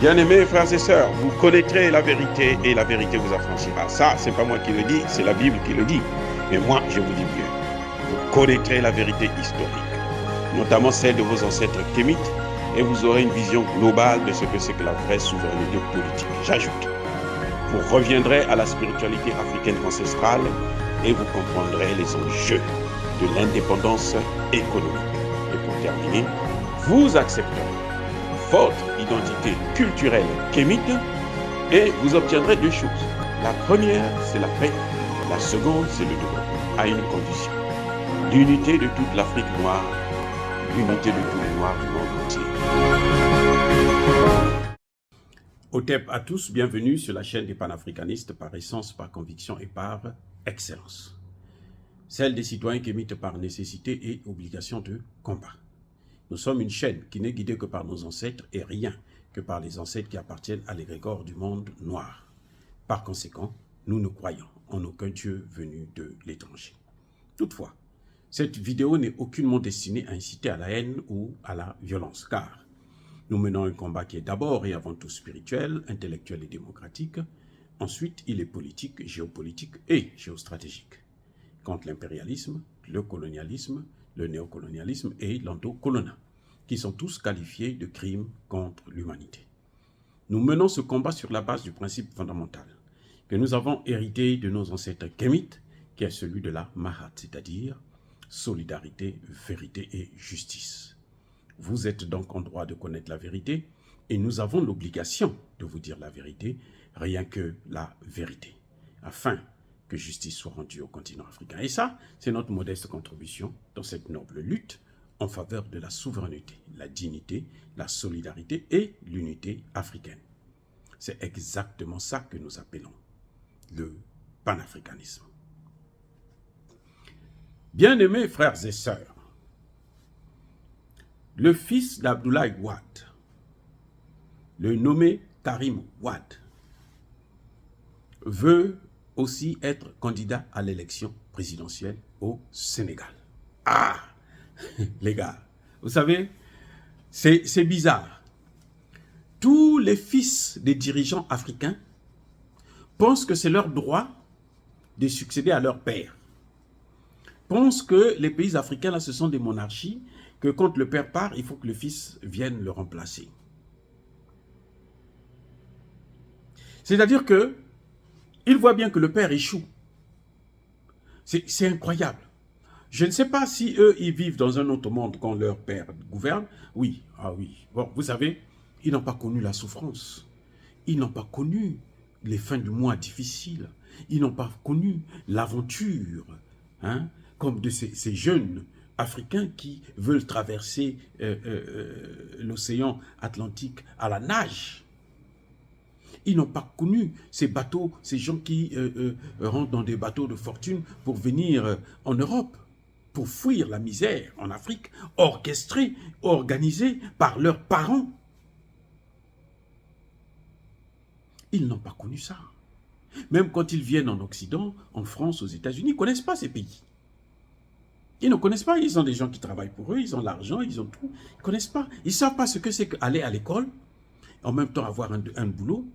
Bien-aimés frères et sœurs, vous connaîtrez la vérité et la vérité vous affranchira. Ça, c'est pas moi qui le dis, c'est la Bible qui le dit. Mais moi, je vous dis mieux. Vous connaîtrez la vérité historique, notamment celle de vos ancêtres kémites, et vous aurez une vision globale de ce que c'est que la vraie souveraineté politique. J'ajoute, vous reviendrez à la spiritualité africaine ancestrale et vous comprendrez les enjeux de l'indépendance économique. Et pour terminer, vous accepterez votre identité culturelle kémite et vous obtiendrez deux choses. La première, c'est la paix. La seconde, c'est le développement, à une condition. L'unité de toute l'Afrique noire, l'unité de tous les Noirs du monde entier. Otep à tous, bienvenue sur la chaîne des panafricanistes par essence, par conviction et par excellence. Celle des citoyens kémites par nécessité et obligation de combat. Nous sommes une chaîne qui n'est guidée que par nos ancêtres et rien que par les ancêtres qui appartiennent à l'égrégore du monde noir. Par conséquent, nous ne croyons en aucun Dieu venu de l'étranger. Toutefois, cette vidéo n'est aucunement destinée à inciter à la haine ou à la violence, car nous menons un combat qui est d'abord et avant tout spirituel, intellectuel et démocratique. Ensuite, il est politique, géopolitique et géostratégique. Contre l'impérialisme, le colonialisme, le néocolonialisme et l'endocolonat, qui sont tous qualifiés de crimes contre l'humanité. Nous menons ce combat sur la base du principe fondamental que nous avons hérité de nos ancêtres kémites, qui est celui de la Mahat, c'est-à-dire solidarité, vérité et justice. Vous êtes donc en droit de connaître la vérité et nous avons l'obligation de vous dire la vérité, rien que la vérité, afin que justice soit rendue au continent africain. Et ça, c'est notre modeste contribution dans cette noble lutte en faveur de la souveraineté, la dignité, la solidarité et l'unité africaine. C'est exactement ça que nous appelons le panafricanisme. Bien-aimés frères et sœurs, le fils d'Abdoulaye Wade, le nommé Karim Wade, veut aussi être candidat à l'élection présidentielle au Sénégal. Ah, les gars, vous savez, c'est bizarre. Tous les fils des dirigeants africains pensent que c'est leur droit de succéder à leur père. Pensent que les pays africains, là, ce sont des monarchies, que quand le père part, il faut que le fils vienne le remplacer. C'est-à-dire que il voit bien que le père échoue. C'est incroyable. Je ne sais pas si eux, ils vivent dans un autre monde quand leur père gouverne. Oui, ah oui. Bon, vous savez, ils n'ont pas connu la souffrance. Ils n'ont pas connu les fins du mois difficiles. Ils n'ont pas connu l'aventure, hein, comme de ces jeunes Africains qui veulent traverser l'océan Atlantique à la nage. Ils n'ont pas connu ces bateaux, ces gens qui rentrent dans des bateaux de fortune pour venir en Europe, pour fuir la misère en Afrique, orchestrés, organisés par leurs parents. Ils n'ont pas connu ça. Même quand ils viennent en Occident, en France, aux États-Unis, ils ne connaissent pas ces pays. Ils ne connaissent pas, ils ont des gens qui travaillent pour eux, ils ont l'argent, ils ont tout. Ils ne connaissent pas. Ils ne savent pas ce que c'est qu'aller à l'école, en même temps avoir un boulot.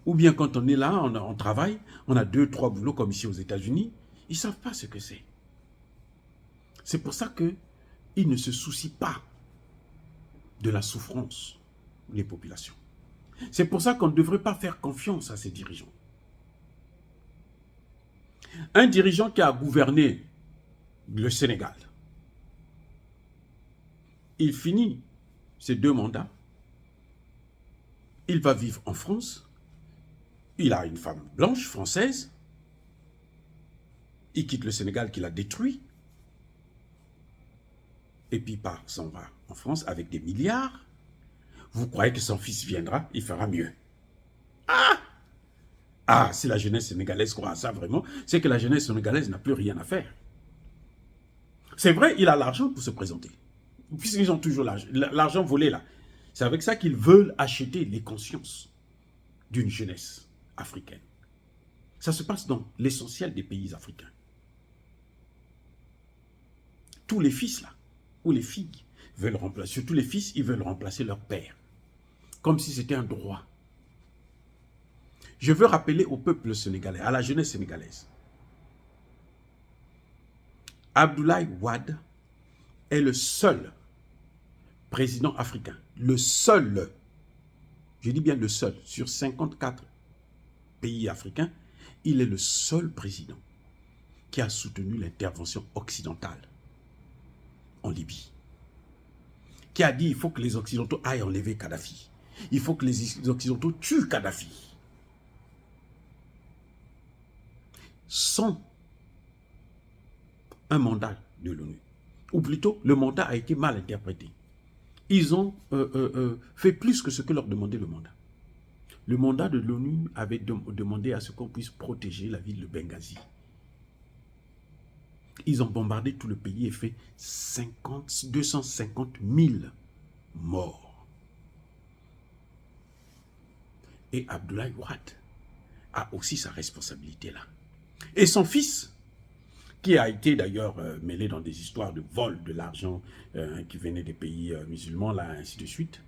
Ou bien quand on est là, on travaille, on a 2, 3 boulots comme ici aux États-Unis, ils ne savent pas ce que c'est. C'est pour ça qu'ils ne se soucient pas de la souffrance des populations. C'est pour ça qu'on ne devrait pas faire confiance à ces dirigeants. Un dirigeant qui a gouverné le Sénégal, il finit ses 2 mandats, il va vivre en France. Il a une femme blanche, française. Il quitte le Sénégal qu'il a détruit. Et puis part, s'en va en France avec des milliards. Vous croyez que son fils viendra, il fera mieux. Ah, si la jeunesse sénégalaise croit à ça vraiment, c'est que la jeunesse sénégalaise n'a plus rien à faire. C'est vrai, il a l'argent pour se présenter. Puisqu'ils ont toujours l'argent volé là. C'est avec ça qu'ils veulent acheter les consciences d'une jeunesse africaine. Ça se passe dans l'essentiel des pays africains. Tous les fils là, ou les filles, veulent remplacer, surtout les fils, ils veulent remplacer leur père. Comme si c'était un droit Je veux rappeler au peuple sénégalais, à la jeunesse sénégalaise, Abdoulaye Wade est le seul président africain, le seul, je dis bien le seul, sur 54 pays africains, il est le seul président qui a soutenu l'intervention occidentale en Libye. Qui a dit qu'il faut que les Occidentaux aillent enlever Kadhafi. Il faut que les Occidentaux tuent Kadhafi. Sans un mandat de l'ONU. Ou plutôt, le mandat a été mal interprété. Ils ont fait plus que ce que leur demandait le mandat. Le mandat de l'ONU avait demandé à ce qu'on puisse protéger la ville de Benghazi. Ils ont bombardé tout le pays et fait 250 000 morts. Et Abdoulaye Wade a aussi sa responsabilité là. Et son fils, qui a été d'ailleurs mêlé dans des histoires de vol de l'argent qui venait des pays musulmans, là, ainsi de suite,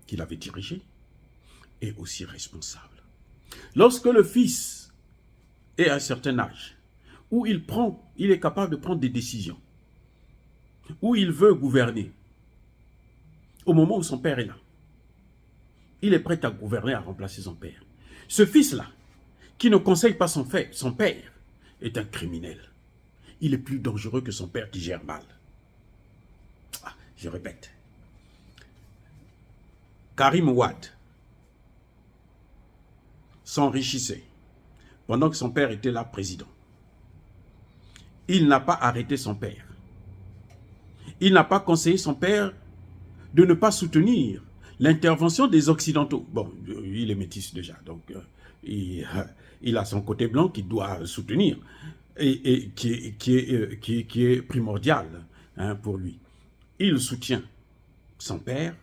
qu'il avait dirigé, est aussi responsable. Lorsque le fils est à un certain âge, où il est capable de prendre des décisions, où il veut gouverner, au moment où son père est là, il est prêt à gouverner, à remplacer son père. Ce fils-là, qui ne conseille pas son père, est un criminel. Il est plus dangereux que son père qui gère mal. Ah, je répète. Karim Wade s'enrichissait pendant que son père était là président. Il n'a pas arrêté son père. Il n'a pas conseillé son père de ne pas soutenir l'intervention des Occidentaux. Bon, il est métis déjà, donc il a son côté blanc qu'il doit soutenir et qui est primordial pour lui. Il soutient son père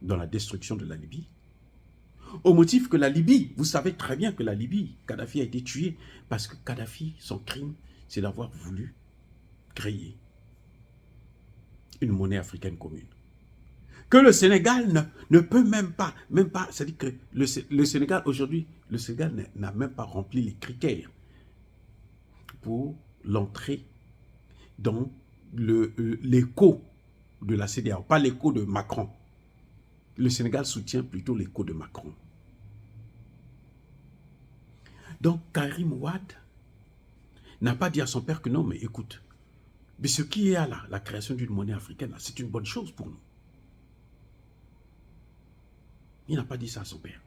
dans la destruction de la Libye, au motif que la Libye, vous savez très bien que la Libye, Kadhafi a été tué parce que Kadhafi, son crime, c'est d'avoir voulu créer une monnaie africaine commune. Que le Sénégal ne peut même pas, c'est-à-dire que le Sénégal aujourd'hui, le Sénégal n'a même pas rempli les critères pour l'entrée dans l'écho de la CEDEAO, pas l'écho de Macron. Le Sénégal soutient plutôt l'écho de Macron. Donc Karim Wade n'a pas dit à son père que non, mais écoute, mais ce qui est à la création d'une monnaie africaine, c'est une bonne chose pour nous. Il n'a pas dit ça à son père.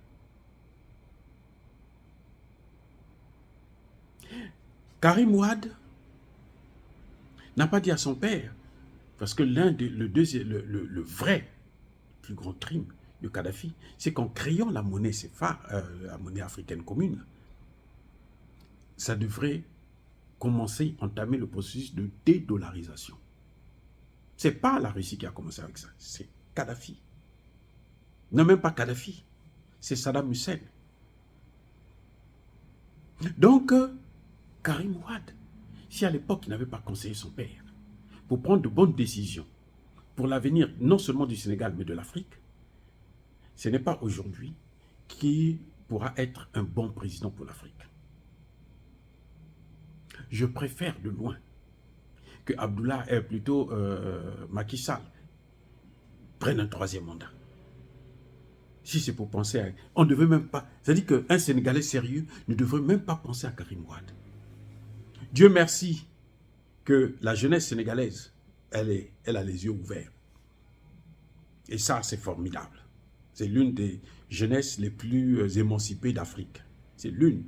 Karim Wade n'a pas dit à son père, parce que le vrai plus grand crime de Kadhafi, c'est qu'en créant la monnaie CFA, la monnaie africaine commune, ça devrait commencer, entamer le processus de dédollarisation. Ce n'est pas la Russie qui a commencé avec ça, c'est Kadhafi. Non, même pas Kadhafi, c'est Saddam Hussein. Donc, Karim Wade, si à l'époque il n'avait pas conseillé son père pour prendre de bonnes décisions pour l'avenir non seulement du Sénégal mais de l'Afrique, ce n'est pas aujourd'hui qui pourra être un bon président pour l'Afrique. Je préfère de loin que Macky Sall prenne un troisième mandat. Si c'est pour penser à... On ne devait même pas... C'est-à-dire qu'un Sénégalais sérieux ne devrait même pas penser à Karim Wade. Dieu merci que la jeunesse sénégalaise, elle a les yeux ouverts. Et ça, c'est formidable. C'est l'une des jeunesses les plus émancipées d'Afrique. C'est l'une,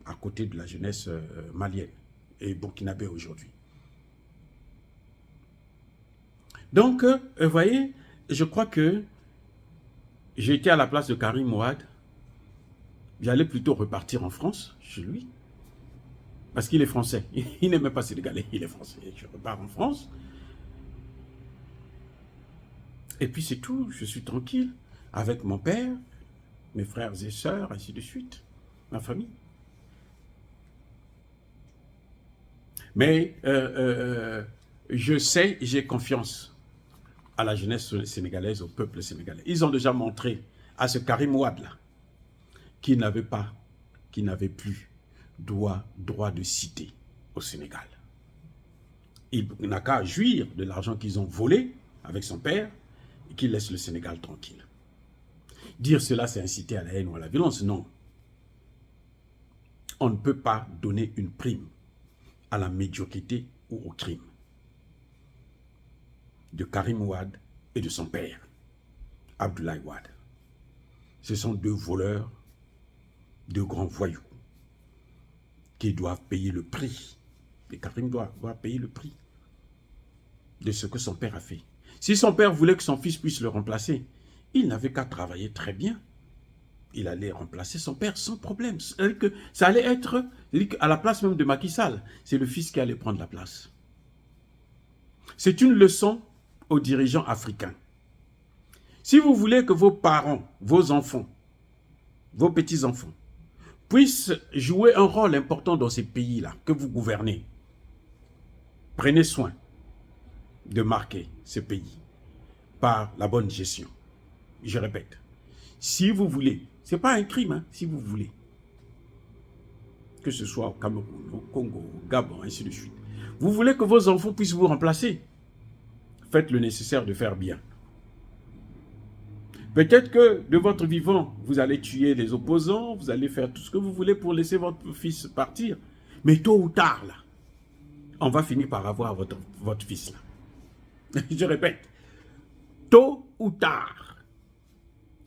à côté de la jeunesse malienne et burkinabé aujourd'hui. Donc, vous voyez, je crois que j'ai été à la place de Karim Wade. J'allais plutôt repartir en France, chez lui. Parce qu'il est français. Il n'est même pas sénégalais, il est français. Je repars en France. Et puis c'est tout, je suis tranquille. Avec mon père, mes frères et sœurs, ainsi de suite. Ma famille. Mais je sais, j'ai confiance à la jeunesse sénégalaise, au peuple sénégalais. Ils ont déjà montré à ce Karim Wade-là qu'il n'avait plus droit de cité au Sénégal. Il n'a qu'à jouir de l'argent qu'ils ont volé avec son père et qu'il laisse le Sénégal tranquille. Dire cela, c'est inciter à la haine ou à la violence, non. On ne peut pas donner une prime à la médiocrité ou au crime de Karim Wade et de son père, Abdoulaye Wade. Ce sont deux voleurs, deux grands voyous qui doivent payer le prix. Et Karim doit payer le prix de ce que son père a fait. Si son père voulait que son fils puisse le remplacer, il n'avait qu'à travailler très bien. Il allait remplacer son père sans problème. Ça allait être, à la place même de Macky Sall, c'est le fils qui allait prendre la place. C'est une leçon aux dirigeants africains. Si vous voulez que vos parents, vos enfants, vos petits-enfants puissent jouer un rôle important dans ces pays-là que vous gouvernez, prenez soin de marquer ce pays par la bonne gestion. Je répète, si vous voulez, ce n'est pas un crime, hein, si vous voulez, que ce soit au Cameroun, au Congo, au Gabon, ainsi de suite, vous voulez que vos enfants puissent vous remplacer, faites le nécessaire de faire bien. Peut-être que de votre vivant, vous allez tuer les opposants, vous allez faire tout ce que vous voulez pour laisser votre fils partir. Mais tôt ou tard, là, on va finir par avoir votre fils là. Je répète, tôt ou tard,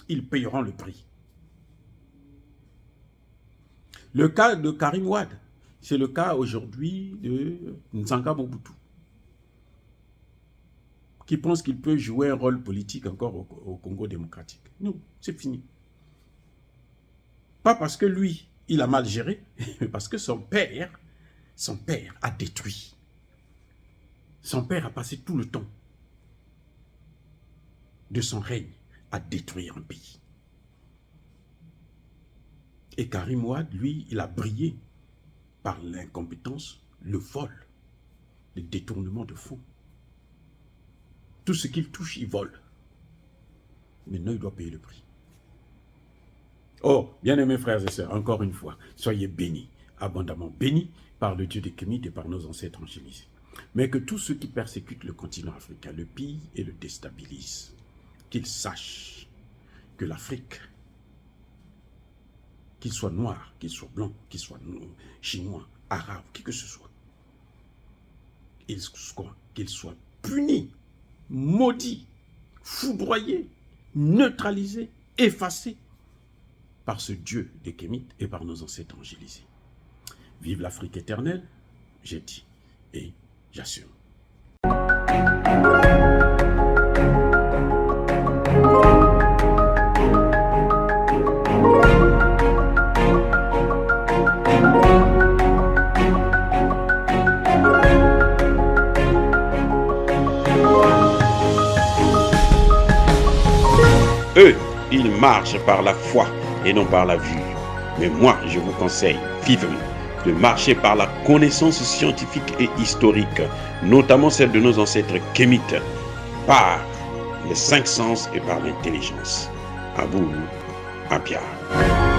ils payeront le prix. Le cas de Karim Wade, c'est le cas aujourd'hui de Nzanga Mobutu, qui pense qu'il peut jouer un rôle politique encore au Congo démocratique. Non, c'est fini. Pas parce que lui, il a mal géré, mais parce que son père a détruit. Son père a passé tout le temps de son règne à détruire un pays. Et Karim Wade, lui, il a brillé par l'incompétence, le vol, le détournement de fonds. Tout ce qu'il touche, il vole. Maintenant, il doit payer le prix. Oh, bien-aimés frères et sœurs, encore une fois, soyez bénis, abondamment bénis par le Dieu des Kémites et par nos ancêtres angélisés. Mais que tous ceux qui persécutent le continent africain le pillent et le déstabilisent, qu'ils sachent que l'Afrique, qu'il soit noir, qu'il soit blanc, qu'il soit chinois, arabe, qui que ce soit, qu'il soit puni, maudit, foudroyé, neutralisé, effacé par ce Dieu des Kémites et par nos ancêtres angélisés. Vive l'Afrique éternelle, j'ai dit et j'assume. Eux, ils marchent par la foi et non par la vue. Mais moi, je vous conseille vivement de marcher par la connaissance scientifique et historique, notamment celle de nos ancêtres kémites, par les 5 sens et par l'intelligence. À vous, à Pierre.